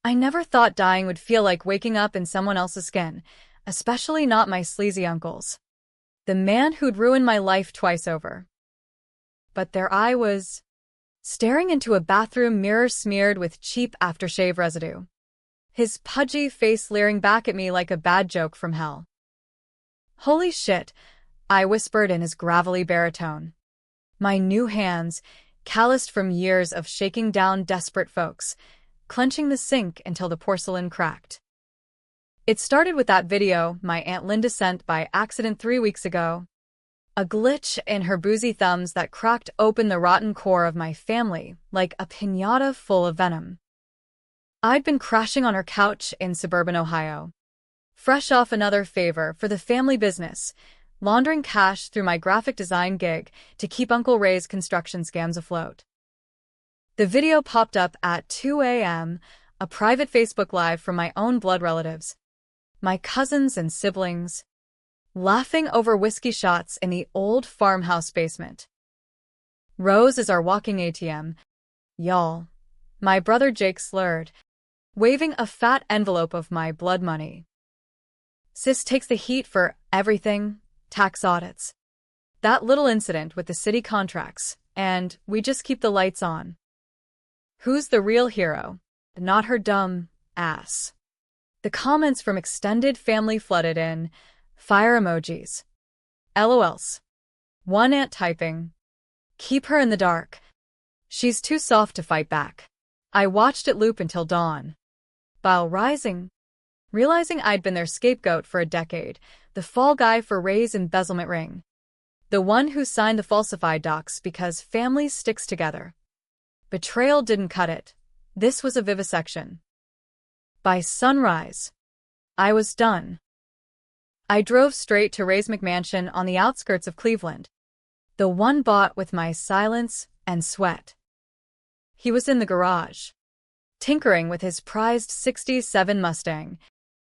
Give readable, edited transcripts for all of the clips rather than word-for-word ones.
I never thought dying would feel like waking up in someone else's skin, especially not my sleazy uncle's. The man who'd ruined my life twice over. But there I was, staring into a bathroom mirror smeared with cheap aftershave residue. His pudgy face leering back at me like a bad joke from hell. "Holy shit," I whispered in his gravelly baritone. My new hands, calloused from years of shaking down desperate folks, clenching the sink until the porcelain cracked. It started with that video my Aunt Linda sent by accident 3 weeks ago. A glitch in her boozy thumbs that cracked open the rotten core of my family like a piñata full of venom. I'd been crashing on her couch in suburban Ohio, fresh off another favor for the family business, laundering cash through my graphic design gig to keep Uncle Ray's construction scams afloat. The video popped up at 2 a.m., a private Facebook Live from my own blood relatives, my cousins and siblings, laughing over whiskey shots in the old farmhouse basement. Rose is our walking ATM, y'all. My brother Jake slurred, waving a fat envelope of my blood money. Sis takes the heat for everything, tax audits, that little incident with the city contracts, and we just keep the lights on. Who's the real hero? Not her dumb ass. The comments from extended family flooded in, fire emojis. LOLs. One aunt typing, "Keep her in the dark. She's too soft to fight back." I watched it loop until dawn. While rising, realizing I'd been their scapegoat for a decade, the fall guy for Ray's embezzlement ring. The one who signed the falsified docs because family sticks together. Betrayal didn't cut it. This was a vivisection. By sunrise, I was done. I drove straight to Ray's McMansion on the outskirts of Cleveland, the one bought with my silence and sweat. He was in the garage, tinkering with his prized '67 Mustang,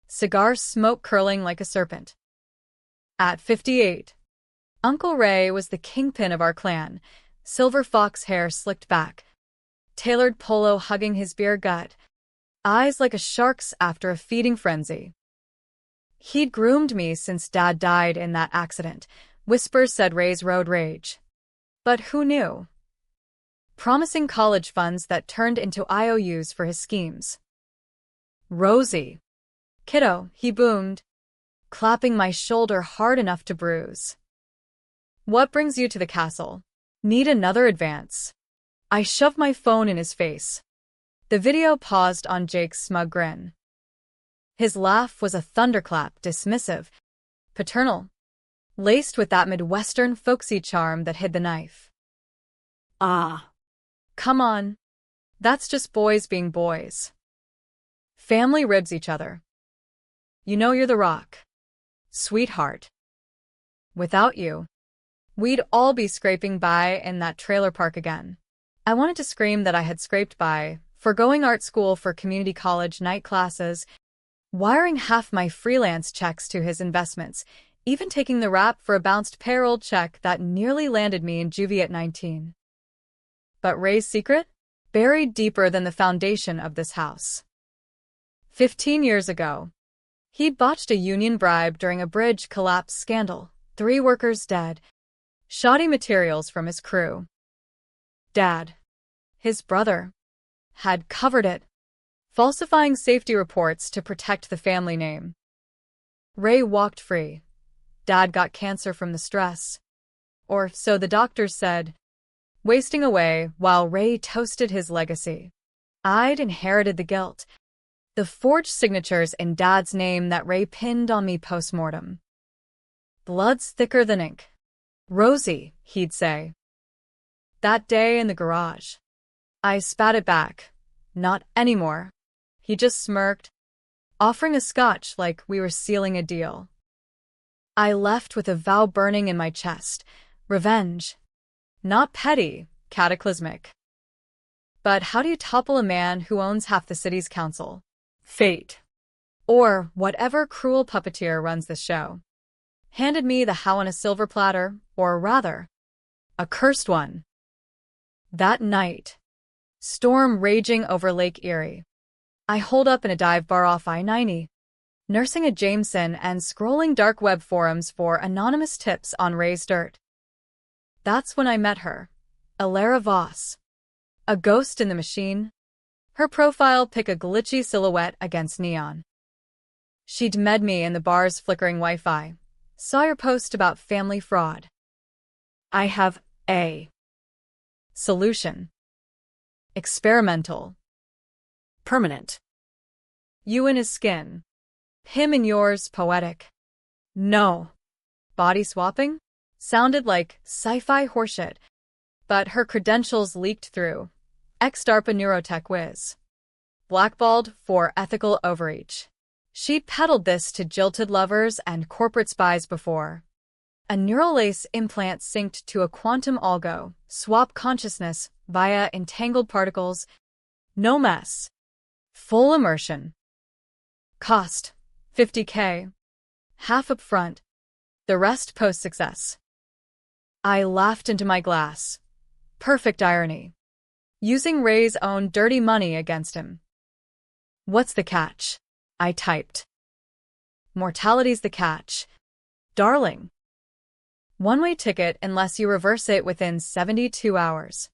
cigar smoke curling like a serpent. At 58, Uncle Ray was the kingpin of our clan, silver fox hair slicked back, tailored polo hugging his beer gut, eyes like a shark's after a feeding frenzy. He'd groomed me since Dad died in that accident, whispers said Ray's road rage. But who knew? Promising college funds that turned into IOUs for his schemes. "Rosie. Kiddo," he boomed, clapping my shoulder hard enough to bruise. "What brings you to the castle? Need another advance?" I shoved my phone in his face. The video paused on Jake's smug grin. His laugh was a thunderclap, dismissive, paternal, laced with that Midwestern folksy charm that hid the knife. "Ah. Come on. That's just boys being boys. Family ribs each other. You know you're the rock, sweetheart. Without you, we'd all be scraping by in that trailer park again." I wanted to scream that I had scraped by, forgoing art school for community college night classes, wiring half my freelance checks to his investments, even taking the rap for a bounced payroll check that nearly landed me in juvie at 19. But Ray's secret? Buried deeper than the foundation of this house. 15 years ago, he'd botched a union bribe during a bridge collapse scandal, 3 workers dead, shoddy materials from his crew. Dad, his brother, had covered it, falsifying safety reports to protect the family name. Ray walked free. Dad got cancer from the stress. Or so the doctors said, wasting away while Ray toasted his legacy. I'd inherited the guilt, the forged signatures in Dad's name that Ray pinned on me post-mortem. "Blood's thicker than ink. Rosie," he'd say. That day in the garage, I spat it back. "Not anymore." He just smirked, offering a scotch like we were sealing a deal. I left with a vow burning in my chest. Revenge. Not petty, cataclysmic. But how do you topple a man who owns half the city's council? Fate. Or whatever cruel puppeteer runs this show. Handed me the how on a silver platter, or rather, a cursed one. That night, storm raging over Lake Erie. I holed up in a dive bar off I-90, nursing a Jameson and scrolling dark web forums for anonymous tips on Ray's dirt. That's when I met her, Alara Voss. A ghost in the machine. Her profile pic a glitchy silhouette against neon. She'd met me in the bar's flickering Wi-Fi. Saw your post about family fraud. I have a solution. Experimental. Permanent. You in his skin. Him in yours, poetic. No. Body swapping? Sounded like sci-fi horseshit, but her credentials leaked through. Ex-DARPA neurotech whiz. Blackballed for ethical overreach. She'd peddled this to jilted lovers and corporate spies before. A neural lace implant synced to a quantum algo, swap consciousness via entangled particles. No mess. Full immersion. Cost, $50K. Half up front. The rest post-success. I laughed into my glass. Perfect irony. Using Ray's own dirty money against him. What's the catch? I typed. Mortality's the catch. Darling. One-way ticket unless you reverse it within 72 hours.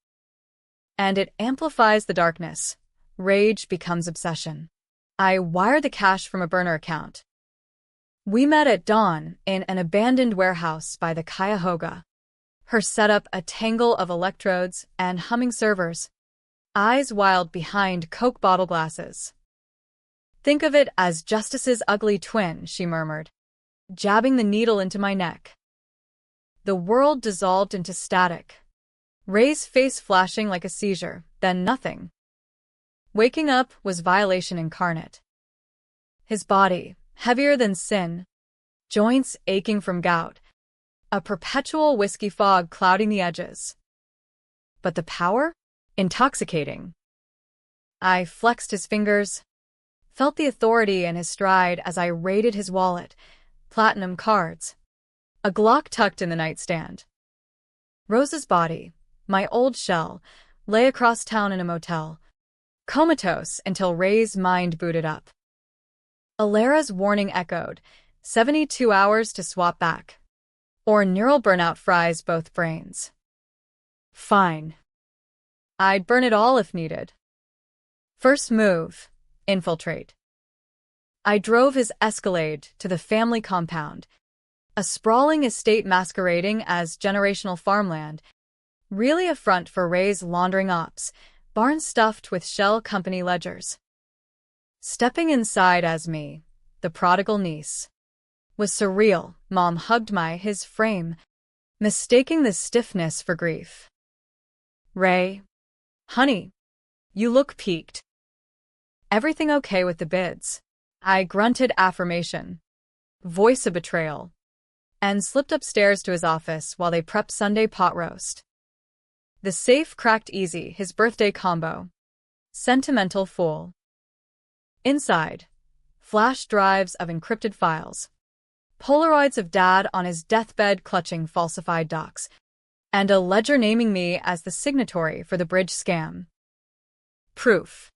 And it amplifies the darkness. Rage becomes obsession. I wired the cash from a burner account. We met at dawn in an abandoned warehouse by the Cuyahoga. Her setup a tangle of electrodes and humming servers. Eyes wild behind Coke bottle glasses. Think of it as Justice's ugly twin, she murmured, jabbing the needle into my neck. The world dissolved into static. Ray's face flashing like a seizure, then nothing. Waking up was violation incarnate. His body, heavier than sin, joints aching from gout, a perpetual whiskey fog clouding the edges. But the power? Intoxicating. I flexed his fingers, felt the authority in his stride as I raided his wallet, platinum cards, a Glock tucked in the nightstand. Rose's body, my old shell, lay across town in a motel, comatose until Ray's mind booted up. Alara's warning echoed, 72 hours to swap back. Or neural burnout fries both brains. Fine. I'd burn it all if needed. First move, infiltrate. I drove his Escalade to the family compound, a sprawling estate masquerading as generational farmland, really a front for Ray's laundering ops, barn stuffed with shell company ledgers. Stepping inside as me, the prodigal niece, was surreal. Mom hugged his frame, mistaking the stiffness for grief. Ray, honey, you look peaked. Everything okay with the bids? I grunted affirmation, voice of betrayal, and slipped upstairs to his office while they prepped Sunday pot roast. The safe cracked easy, his birthday combo. Sentimental fool. Inside, flash drives of encrypted files, Polaroids of Dad on his deathbed clutching falsified docs, and a ledger naming me as the signatory for the bridge scam. Proof.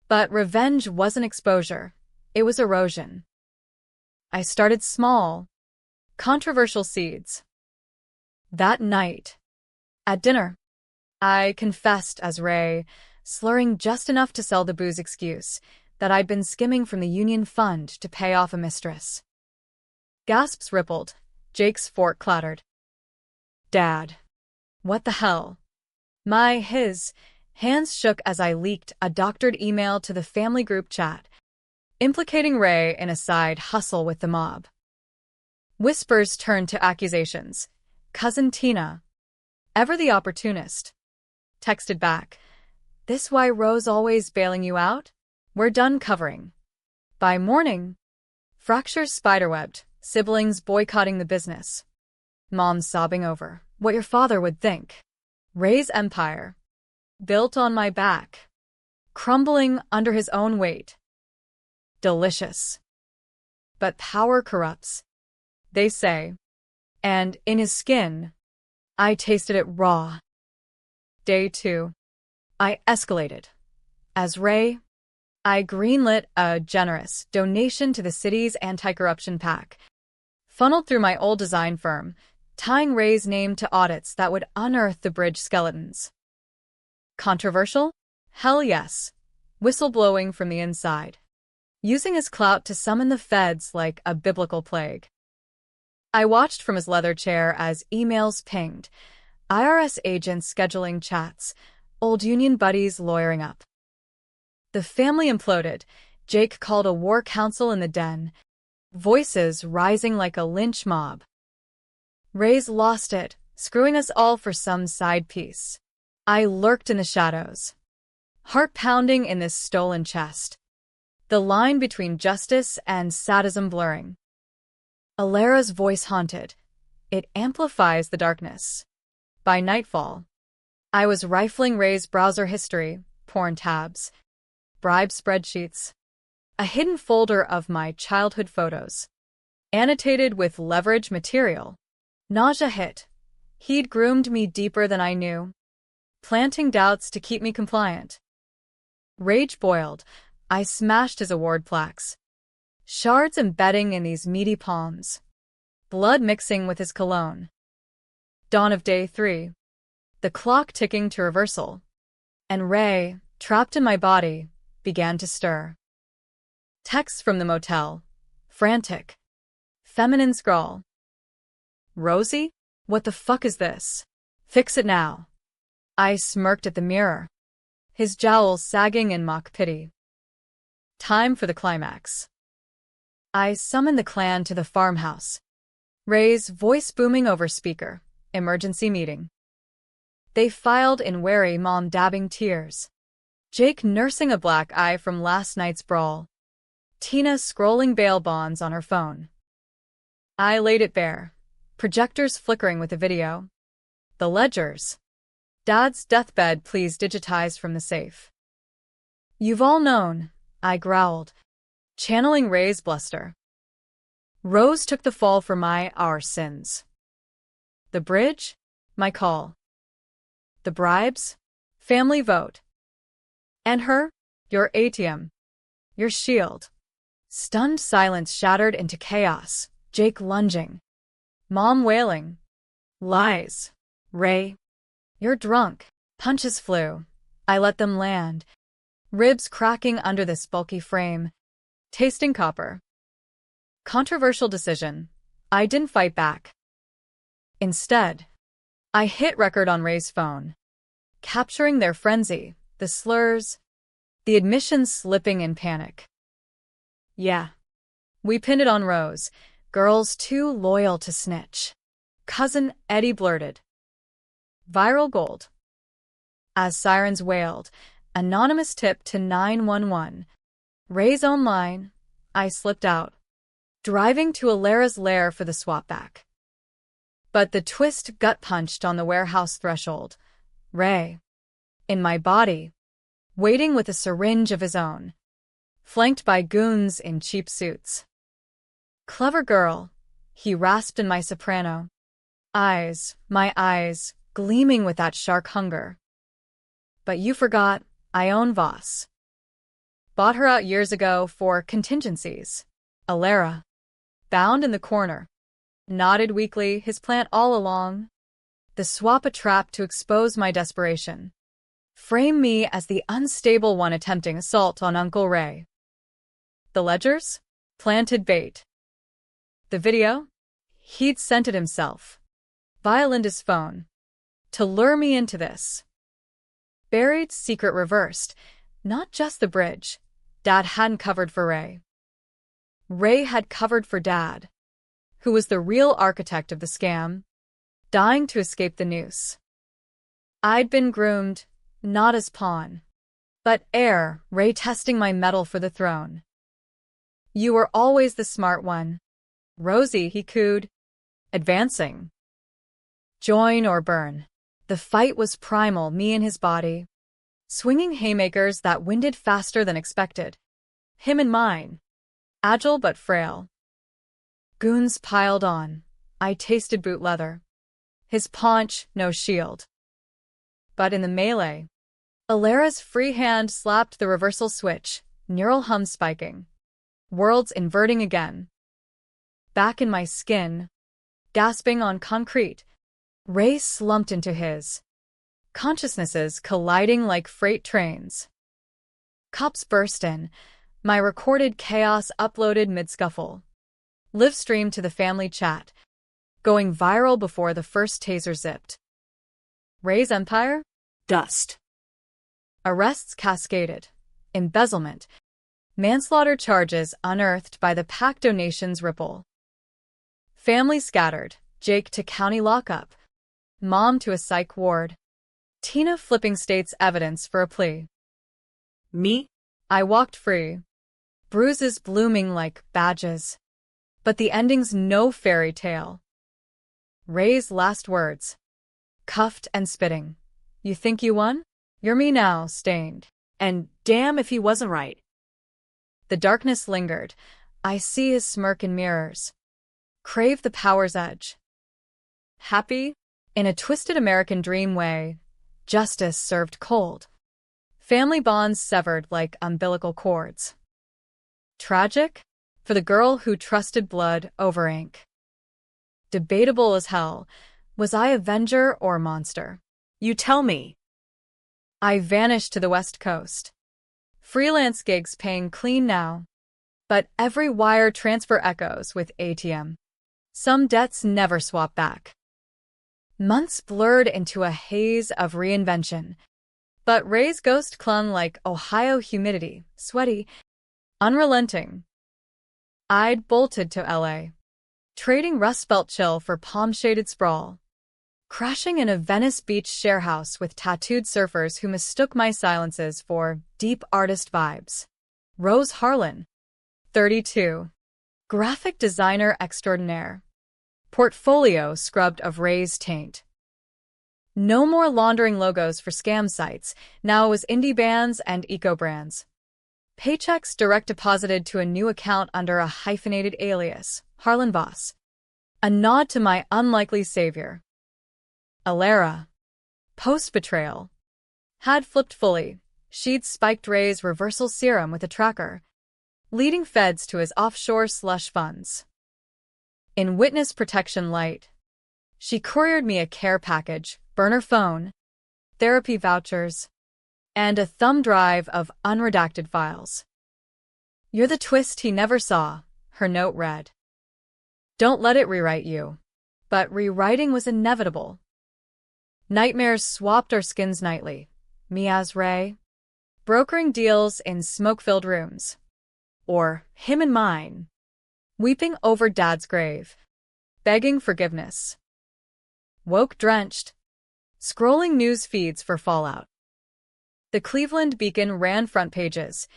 But revenge wasn't exposure, it was erosion. I started small. Controversial seeds. That night, at dinner, I confessed as Ray, slurring just enough to sell the booze excuse that I'd been skimming from the union fund to pay off a mistress. Gasps rippled. Jake's fork clattered. Dad. What the hell? His hands shook as I leaked a doctored email to the family group chat, implicating Ray in a side hustle with the mob. Whispers turned to accusations. Cousin Tina, ever the opportunist, texted back. This why Rose always bailing you out? We're done covering. By morning, fractures spiderwebbed, siblings boycotting the business. Mom sobbing over what your father would think. Ray's empire, built on my back, crumbling under his own weight. Delicious. But power corrupts, they say. And in his skin, I tasted it raw. Day 2. I escalated. As Ray, I greenlit a generous donation to the city's anti-corruption PAC, funneled through my old design firm, tying Ray's name to audits that would unearth the bridge skeletons. Controversial? Hell yes. Whistleblowing from the inside. Using his clout to summon the feds like a biblical plague. I watched from his leather chair as emails pinged, IRS agents scheduling chats, old union buddies lawyering up. The family imploded. Jake called a war council in the den, voices rising like a lynch mob. Ray's lost it, screwing us all for some side piece. I lurked in the shadows, heart pounding in this stolen chest, the line between justice and sadism blurring. Alara's voice haunted. It amplifies the darkness. By nightfall, I was rifling Ray's browser history, porn tabs, bribe spreadsheets, a hidden folder of my childhood photos, annotated with leverage material. Nausea hit. He'd groomed me deeper than I knew, planting doubts to keep me compliant. Rage boiled. I smashed his award plaques, shards embedding in these meaty palms, blood mixing with his cologne. Dawn of day 3. The clock ticking to reversal, and Ray, trapped in my body, began to stir. Texts from the motel. Frantic. Feminine scrawl. Rosie? What the fuck is this? Fix it now. I smirked at the mirror, his jowls sagging in mock pity. Time for the climax. I summoned the clan to the farmhouse, Ray's voice booming over speaker. Emergency meeting. They filed in wary mom-dabbing tears. Jake nursing a black eye from last night's brawl. Tina scrolling bail bonds on her phone. I laid it bare, projectors flickering with the video. The ledgers. Dad's deathbed please digitized from the safe. You've all known, I growled, channeling Ray's bluster. Rose took the fall for our sins. The bridge? My call. The bribes? Family vote. And her? Your ATM. Your shield. Stunned silence shattered into chaos, Jake lunging. Mom wailing. Lies. Ray. You're drunk. Punches flew. I let them land, ribs cracking under this bulky frame, tasting copper. Controversial decision. I didn't fight back. Instead, I hit record on Ray's phone, capturing their frenzy, the slurs, the admissions slipping in panic. Yeah. We pinned it on Rose, girls too loyal to snitch. Cousin Eddie blurted. Viral gold. As sirens wailed, anonymous tip to 911. Ray's own line. I slipped out, driving to Alara's lair for the swap back. But the twist gut-punched on the warehouse threshold. Ray. In my body, waiting with a syringe of his own, flanked by goons in cheap suits. Clever girl, he rasped in my soprano. My eyes, gleaming with that shark hunger. But you forgot, I own Voss. Bought her out years ago for contingencies. Alara, bound in the corner, nodded weakly, his plant all along. The swap a trap to expose my desperation. Frame me as the unstable one attempting assault on Uncle Ray. The ledgers? Planted bait. The video? He'd sent it himself. Violent his phone. To lure me into this. Buried secret reversed. Not just the bridge. Dad hadn't covered for Ray. Ray had covered for Dad, who was the real architect of the scam, dying to escape the noose. I'd been groomed, not as pawn, but heir, Ray testing my mettle for the throne. You were always the smart one. Rosie, he cooed, advancing. Join or burn. The fight was primal, me and his body, swinging haymakers that winded faster than expected. Him and mine, agile but frail. Goons piled on. I tasted boot leather. His paunch, no shield. But in the melee, Alara's free hand slapped the reversal switch, neural hum spiking. Worlds inverting again. Back in my skin, gasping on concrete, Ray slumped into his. Consciousnesses colliding like freight trains. Cops burst in. My recorded chaos uploaded mid-scuffle. Live streamed to the family chat, going viral before the first taser zipped. Ray's empire? Dust. Arrests cascaded. Embezzlement. Manslaughter charges unearthed by the PAC donations ripple. Family scattered. Jake to county lockup. Mom to a psych ward. Tina flipping state's evidence for a plea. Me? I walked free. Bruises blooming like badges. But the ending's no fairy tale. Ray's last words. Cuffed and spitting. You think you won? You're me now, stained. And damn if he wasn't right. The darkness lingered. I see his smirk in mirrors. Crave the power's edge. Happy? In a twisted American dream way, justice served cold. Family bonds severed like umbilical cords. Tragic? For the girl who trusted blood over ink. Debatable as hell. Was I avenger or monster? You tell me. I vanished to the West Coast. Freelance gigs paying clean now. But every wire transfer echoes with ATM. Some debts never swap back. Months blurred into a haze of reinvention. But Ray's ghost clung like Ohio humidity, sweaty, unrelenting. I'd bolted to LA, trading Rust Belt chill for palm-shaded sprawl. Crashing in a Venice Beach sharehouse with tattooed surfers who mistook my silences for deep artist vibes. Rose Harlan, 32. Graphic designer extraordinaire. Portfolio scrubbed of Ray's taint. No more laundering logos for scam sites, now it was indie bands and eco-brands. Paychecks direct deposited to a new account under a hyphenated alias, Harlan Voss. A nod to my unlikely savior. Alera. Post-betrayal. Had flipped fully. She'd spiked Ray's reversal serum with a tracker, leading feds to his offshore slush funds. In witness protection light, she couriered me a care package, burner phone, therapy vouchers, and a thumb drive of unredacted files. You're the twist he never saw, her note read. Don't let it rewrite you. But rewriting was inevitable. Nightmares swapped our skins nightly, me as Ray, brokering deals in smoke-filled rooms. Or him and mine, weeping over Dad's grave, begging forgiveness. Woke drenched, scrolling news feeds for fallout. The Cleveland Beacon ran front pages.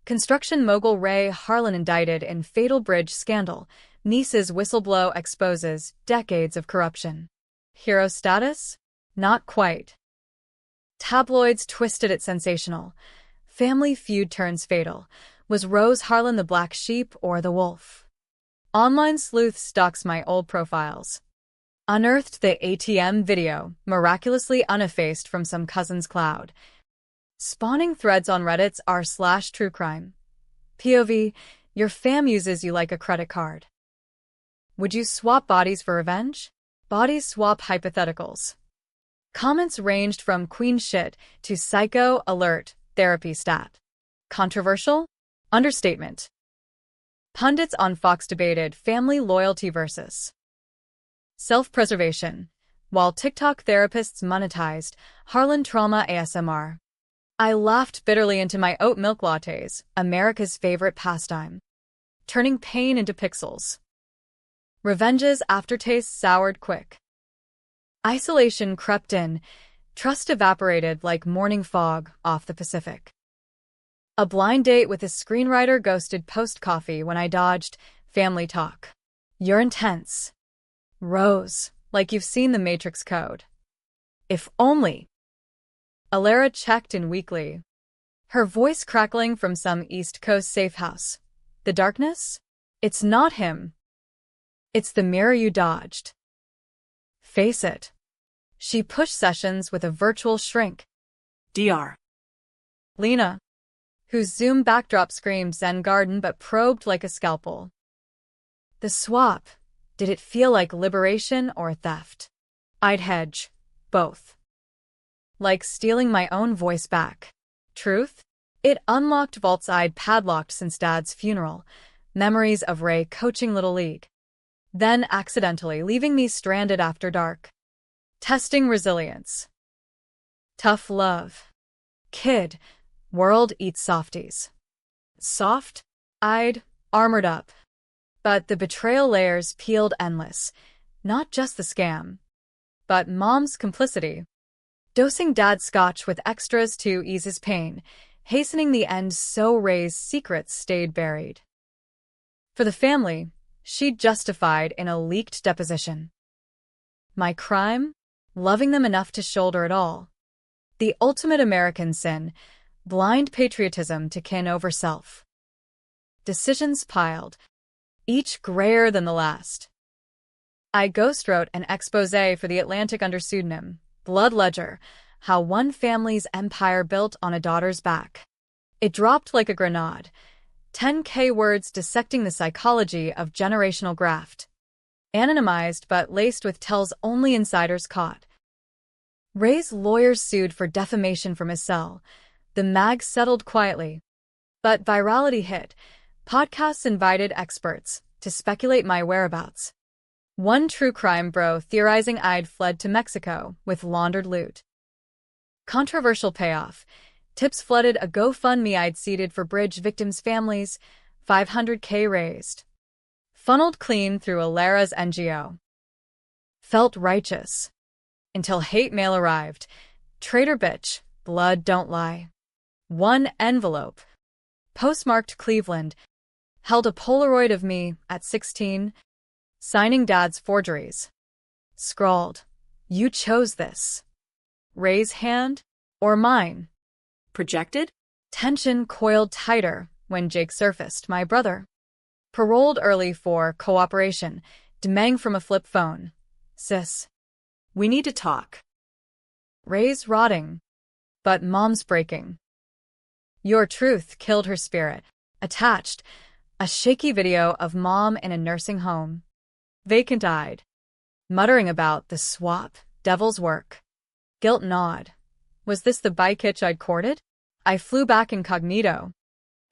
Construction mogul Ray Harlan indicted in fatal bridge scandal. Niece's whistleblow exposes decades of corruption. Hero status? Not quite. Tabloids twisted it sensational. Family feud turns fatal. Was Rose Harlan the black sheep or the wolf? Online sleuth stalks my old profiles. Unearthed the ATM video, miraculously uneffaced from some cousin's cloud. Spawning threads on Reddit's r/truecrime. POV, your fam uses you like a credit card. Would you swap bodies for revenge? Bodies swap hypotheticals. Comments ranged from queen shit to psycho alert therapy stat. Controversial? Understatement. Pundits on Fox debated family loyalty versus self-preservation, while TikTok therapists monetized Harlan trauma ASMR. I laughed bitterly into my oat milk lattes, America's favorite pastime, turning pain into pixels. Revenge's aftertaste soured quick. Isolation crept in, trust evaporated like morning fog off the Pacific. A blind date with a screenwriter ghosted post-coffee when I dodged family talk. You're intense. Rose, like you've seen the Matrix Code. If only. Alera checked in weakly, her voice crackling from some East Coast safe house. The darkness? It's not him. It's the mirror you dodged. Face it. She pushed sessions with a virtual shrink. Dr. Lena. whose Zoom backdrop screamed Zen garden but probed like a scalpel. The swap. Did it feel like liberation or theft? I'd hedge. Both. Like stealing my own voice back. Truth? It unlocked vaults I'd padlocked since Dad's funeral, memories of Ray coaching Little League. Then accidentally leaving me stranded after dark. Testing resilience. Tough love. Kid. World eats softies. Soft? I'd armored up. But the betrayal layers peeled endless. Not just the scam, but Mom's complicity. Dosing Dad's scotch with extras to ease his pain, hastening the end so Ray's secrets stayed buried. For the family, she'd justified in a leaked deposition. My crime? Loving them enough to shoulder it all. The ultimate American sin, blind patriotism to kin over self. Decisions piled, each grayer than the last. I ghostwrote an exposé for The Atlantic under pseudonym, Blood Ledger, how one family's empire built on a daughter's back. It dropped like a grenade, 10K words dissecting the psychology of generational graft. Anonymized but laced with tells only insiders caught. Ray's lawyers sued for defamation from his cell. The mag settled quietly. But virality hit. Podcasts invited experts to speculate my whereabouts. One true crime bro theorizing I'd fled to Mexico with laundered loot. Controversial payoff. Tips flooded a GoFundMe I'd seeded for bridge victims' families, 500K raised. Funneled clean through Alara's NGO. Felt righteous. Until hate mail arrived. Traitor bitch, blood don't lie. One envelope. Postmarked Cleveland. Held a Polaroid of me at 16, signing Dad's forgeries. Scrawled, "You chose this. Ray's hand or mine?" Projected? Tension coiled tighter when Jake surfaced, my brother. Paroled early for cooperation, demanding from a flip phone. "Sis, We need to talk." Ray's rotting, but Mom's breaking. Your truth killed her spirit. Attached, a shaky video of Mom in a nursing home. Vacant-eyed, muttering about the swap, devil's work. Guilt gnawed. Was this the bike hitch I'd courted? I flew back incognito,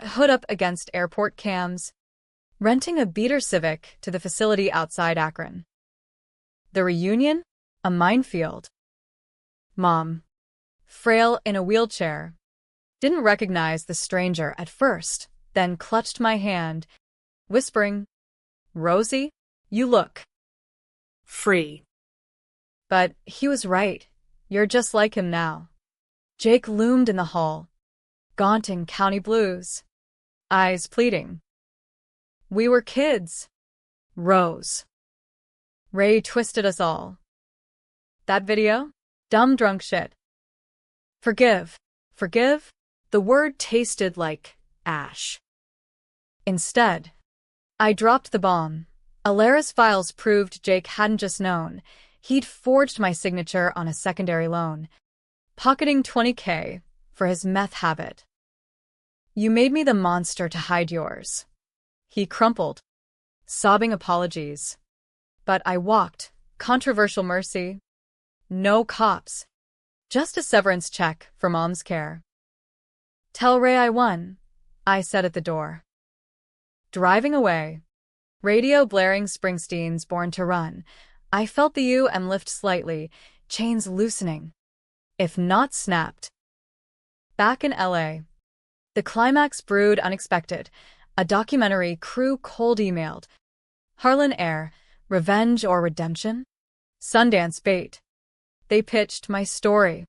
hood up against airport cams, renting a beater Civic to the facility outside Akron. The reunion? A minefield. Mom, frail in a wheelchair, didn't recognize the stranger at first, then clutched my hand, whispering, "Rosie, you look free." But he was right. You're just like him now. Jake loomed in the hall, gaunt in county blues, eyes pleading. We were kids. Rose. Ray twisted us all. That video? Dumb drunk shit. Forgive. Forgive? The word tasted like ash. Instead, I dropped the bomb. Alara's files proved Jake hadn't just known. He'd forged my signature on a secondary loan, pocketing 20K for his meth habit. You made me the monster to hide yours. He crumpled, sobbing apologies. But I walked. Controversial mercy. No cops. Just a severance check for Mom's care. Tell Ray I won, I said at the door. Driving away, radio blaring Springsteen's Born to Run, I felt the UM lift slightly, chains loosening, if not snapped. Back in LA, the climax brewed unexpected. A documentary crew cold emailed. Harlan Air, Revenge or Redemption? Sundance bait. They pitched my story,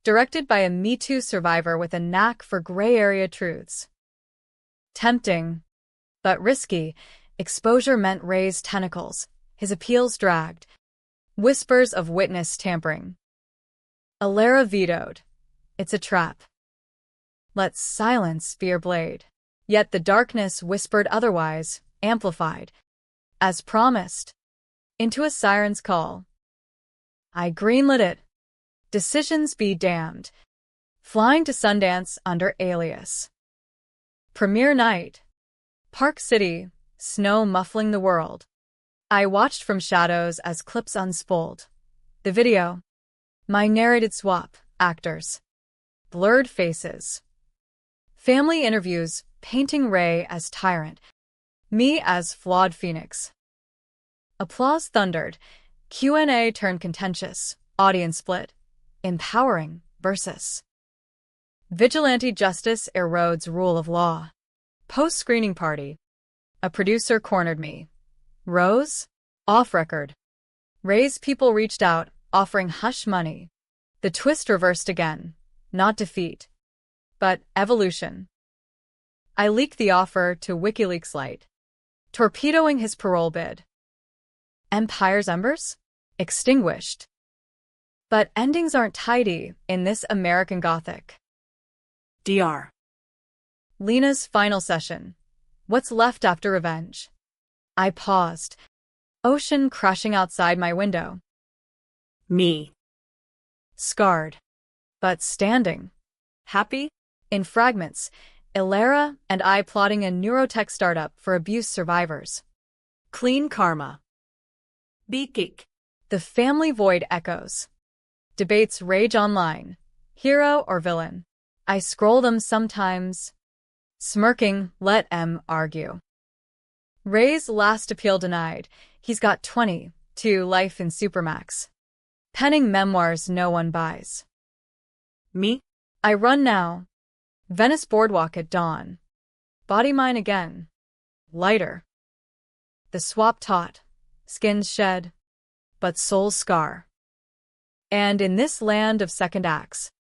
directed by a Me Too survivor with a knack for gray area truths. Tempting, but risky, exposure meant Ray's tentacles, his appeals dragged, whispers of witness tampering. Alara vetoed. It's a trap. Let silence be your blade. Yet the darkness whispered otherwise, amplified. As promised, into a siren's call. I greenlit it. Decisions be damned. Flying to Sundance under alias. Premiere night. Park City, snow muffling the world. I watched from shadows as clips unspooled. The video. My narrated swap, actors. Blurred faces. Family interviews, painting Ray as tyrant, me as flawed phoenix. Applause thundered. Q&A turned contentious. Audience split. Empowering versus. Vigilante justice erodes rule of law. Post-screening party. A producer cornered me. Rose? Off record. Ray's people reached out, offering hush money. The twist reversed again. Not defeat, but evolution. I leaked the offer to WikiLeaks Lite, torpedoing his parole bid. Empire's embers? Extinguished. But endings aren't tidy in this American Gothic. DR. Lena's final session. What's left after revenge? I paused. Ocean crashing outside my window. Me. Scarred. But standing. Happy? In fragments, Ilera and I plotting a neurotech startup for abuse survivors. Clean karma. Beakik. The family void echoes. Debates rage online. Hero or villain? I scroll them sometimes. Smirking, let M argue. Ray's last appeal denied. He's got 20 to life in Supermax. Penning memoirs no one buys. Me? I run now. Venice boardwalk at dawn. Body mine again. Lighter. The swap taut. Skins shed. But souls scar. And in this land of second acts,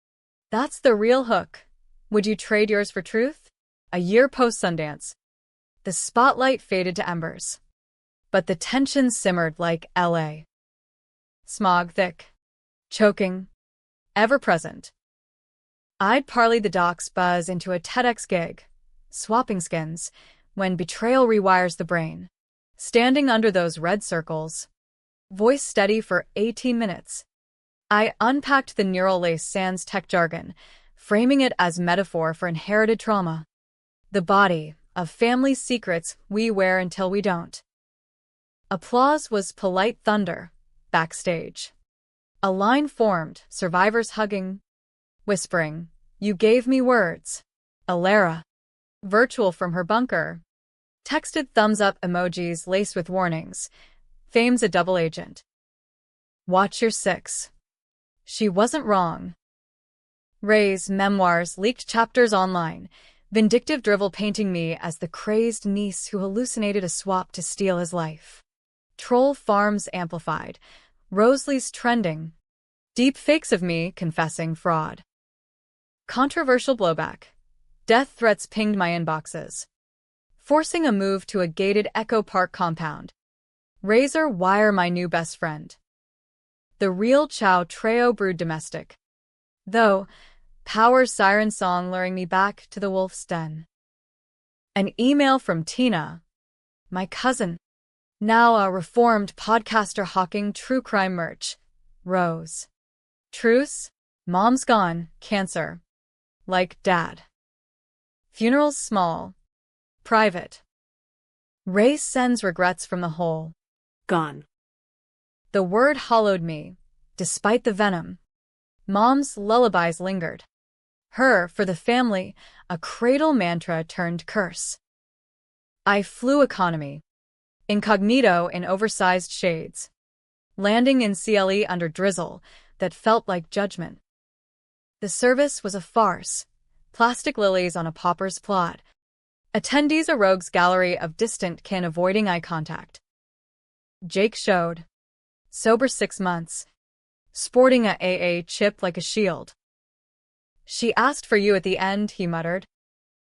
that's the real hook. Would you trade yours for truth? A year post-Sundance. The spotlight faded to embers. But the tension simmered like L.A. Smog thick. Choking. Ever-present. I'd parlayed the doc's buzz into a TEDx gig. Swapping skins. When betrayal rewires the brain. Standing under those red circles. Voice steady for 18 minutes. I unpacked the neural lace sans tech jargon, framing it as metaphor for inherited trauma. The body of family secrets we wear until we don't. Applause was polite thunder, backstage. A line formed, survivors hugging, whispering, "You gave me words." Ilera, virtual from her bunker, texted thumbs-up emojis laced with warnings. Fame's a double agent. Watch your six. She wasn't wrong. Ray's memoirs leaked chapters online, vindictive drivel painting me as the crazed niece who hallucinated a swap to steal his life. Troll farms amplified. Rosely's trending. Deep fakes of me confessing fraud. Controversial blowback. Death threats pinged my inboxes, forcing a move to a gated Echo Park compound. Razor wire my new best friend. The real Chow Treo brewed domestic. Though, power siren song luring me back to the wolf's den. An email from Tina, my cousin, now a reformed podcaster hawking true crime merch. Rose. Truce? Mom's gone, cancer. Like dad. Funerals small. Private. Ray sends regrets from the hole. Gone. The word hollowed me, despite the venom. Mom's lullabies lingered. Her, for the family, a cradle mantra turned curse. I flew economy. Incognito in oversized shades. Landing in CLE under drizzle that felt like judgment. The service was a farce. Plastic lilies on a pauper's plot. Attendees a rogues gallery of distant kin avoiding eye contact. Jake showed. Sober 6 months. Sporting a AA chip like a shield. She asked for you at the end, he muttered.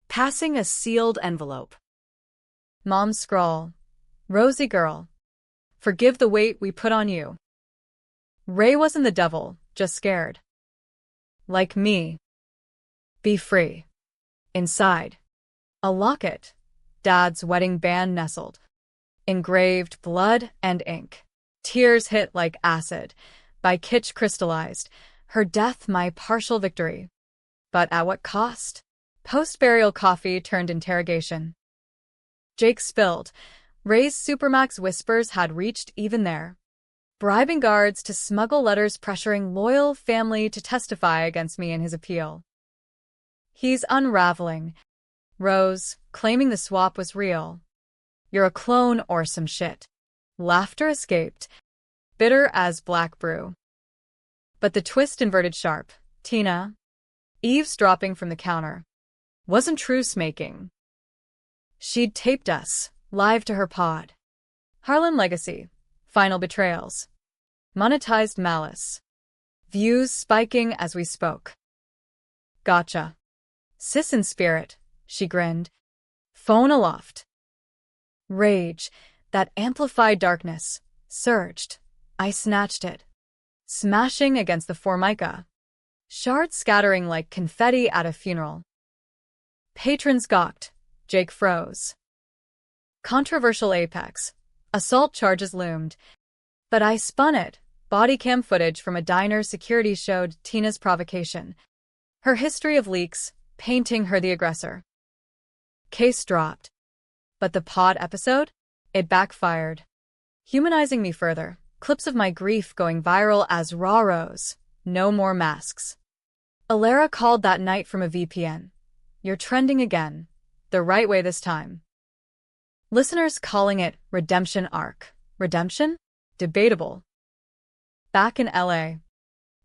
Passing a sealed envelope. Mom's scrawl. Rosy girl. Forgive the weight we put on you. Ray wasn't the devil, just scared. Like me. Be free. Inside. A locket. Dad's wedding band nestled. Engraved blood and ink. Tears hit like acid. By Kitsch crystallized. Her death my partial victory. But at what cost? Post-burial coffee turned interrogation. Jake spilled. Ray's Supermax whispers had reached even there, bribing guards to smuggle letters pressuring loyal family to testify against me in his appeal. He's unraveling. Rose, claiming the swap was real. You're a clone or some shit. Laughter escaped, bitter as black brew. But the twist inverted sharp. Tina, eavesdropping from the counter, wasn't truce-making. She'd taped us, live to her pod. Harlan Legacy, Final Betrayals. Monetized malice. Views spiking as we spoke. Gotcha. Sis in spirit, she grinned. Phone aloft. Rage, that amplified darkness, surged. I snatched it, smashing against the formica, shards scattering like confetti at a funeral. Patrons gawked. Jake froze. Controversial apex. Assault charges loomed. But I spun it. Body cam footage from a diner security showed Tina's provocation. Her history of leaks, painting her the aggressor. Case dropped. But the pod episode? It backfired. Humanizing me further. Clips of my grief going viral as raw Rose. No more masks. Alara called that night from a VPN. You're trending again. The right way this time. Listeners calling it redemption arc. Redemption? Debatable. Back in LA,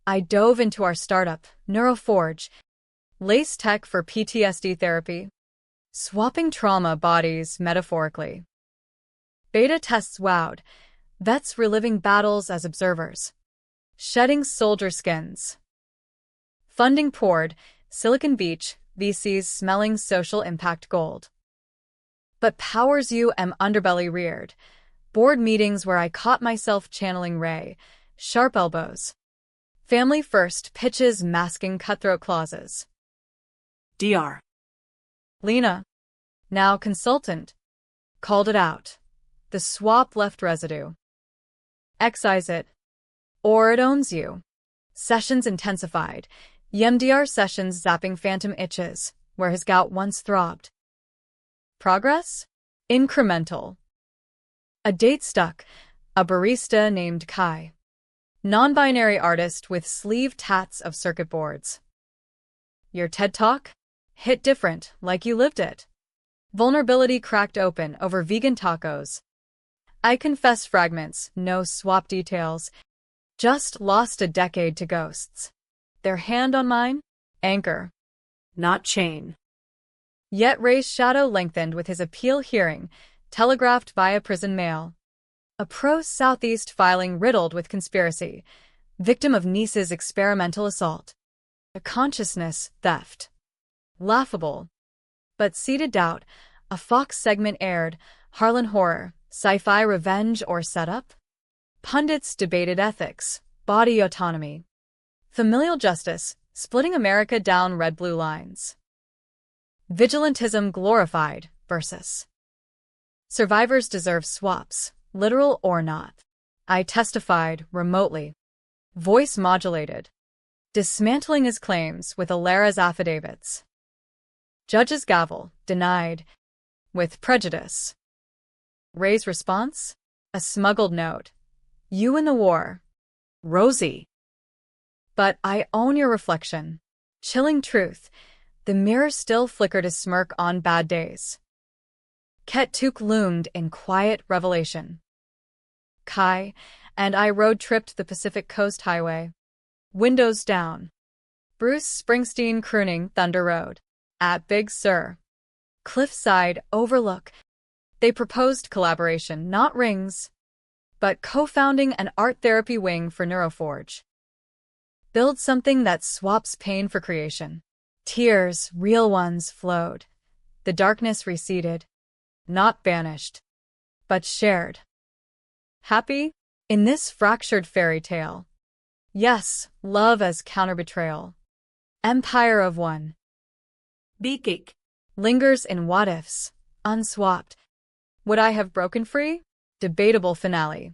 I dove into our startup, Neuroforge, lace tech for PTSD therapy, swapping trauma bodies metaphorically. Beta tests wowed, vets reliving battles as observers, shedding soldier skins. Funding poured, Silicon Beach, VCs smelling social impact gold. But Powers UM underbelly reared. Board meetings where I caught myself channeling Ray, sharp elbows. Family first pitches masking cutthroat clauses. Dr. Lena, now consultant, called it out. The swap left residue. Excise it, or it owns you. Sessions intensified. EMDR sessions zapping phantom itches, where his gout once throbbed. Progress? Incremental. A date stuck, a barista named Kai. Non-binary artist with sleeve tats of circuit boards. Your TED Talk? Hit different, like you lived it. Vulnerability cracked open over vegan tacos. I confess fragments, no swap details. Just lost a decade to ghosts. Their hand on mine? Anchor. Not chain. Yet Ray's shadow lengthened with his appeal hearing, telegraphed via prison mail. A pro-Southeast filing riddled with conspiracy. Victim of niece's experimental assault. A consciousness theft. Laughable. But seated doubt, a Fox segment aired, Harlan horror, sci-fi revenge or setup? Pundits debated ethics, body autonomy. Familial justice, splitting America down red-blue lines. Vigilantism glorified versus. Survivors deserve swaps, literal or not. I testified remotely. Voice modulated. Dismantling his claims with Alara's affidavits. Judge's gavel, denied. With prejudice. Ray's response? A smuggled note. You in the war. Rosie. But I own your reflection. Chilling truth. The mirror still flickered a smirk on bad days. Ketuk loomed in quiet revelation. Kai and I road-tripped the Pacific Coast Highway. Windows down. Bruce Springsteen crooning Thunder Road. At Big Sur. Cliffside overlook. They proposed collaboration, not rings, but co-founding an art therapy wing for Neuroforge. Build something that swaps pain for creation. Tears, real ones, flowed. The darkness receded. Not banished, but shared. Happy? In this fractured fairy tale. Yes, love as counter-betrayal. Empire of one. Beakik. Lingers in what-ifs, unswapped. Would I have broken free? Debatable finale.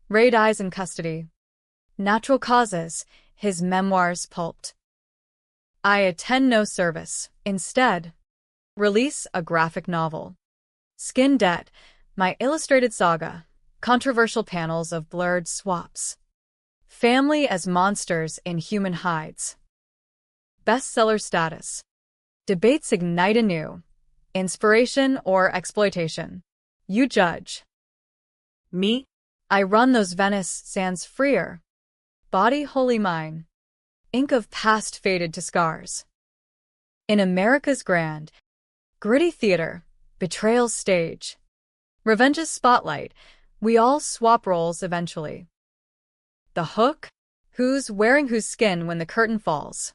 Ray dies in custody. Natural causes, his memoirs pulped. I attend no service. Instead, release a graphic novel. Skin Debt, my illustrated saga. Controversial panels of blurred swaps. Family as monsters in human hides. Bestseller status. Debates ignite anew. Inspiration or exploitation? You judge. Me? I run those Venice sands freer. Body wholly mine. Ink of past faded to scars. In America's grand, gritty theater, betrayal's stage, revenge's spotlight, we all swap roles eventually. The hook? Who's wearing whose skin when the curtain falls?